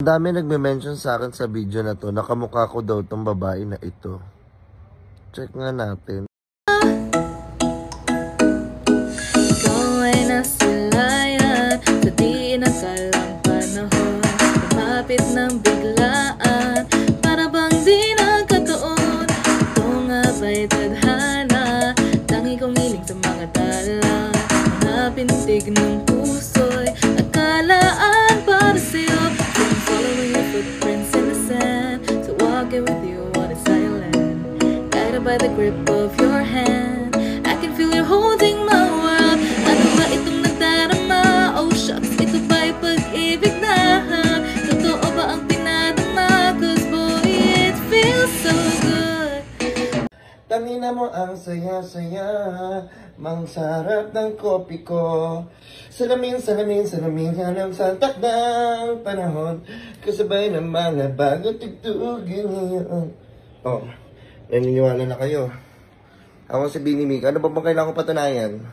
Ang dami nagme-mention sa akin sa video na to, nakamukha ko daw tong babae na ito. Check nga natin. Ikaw ay nasilayan sa di nakalang panahon. Lumapit ng biglaan, para bang di nagkataon. Ito nga ba'y tadhana, tangi kong hiling sa mga tala. Mga pintig ng puso'y nakalaan para sa'yo. I'm following your footprints in the sand, so walking with you on a silent. Guided by the grip of your hand, I can feel you holding my world. Ano ba itong nadarama? Oh shucks, ito ba'y pag-ibig na? Totoo ba ang pinadama? Cause boy, it feels so good. Tangina mo ang saya-saya, mang sarap ng kopi ko. Salamin, salamin, salamin, hanap sa takdang panahon. Kasabay ng mga bago tugtugin ngayon. Oh, naniniwala na kayo. Ako si Bini Mika. Ano ba bang kailangan ko patunayan?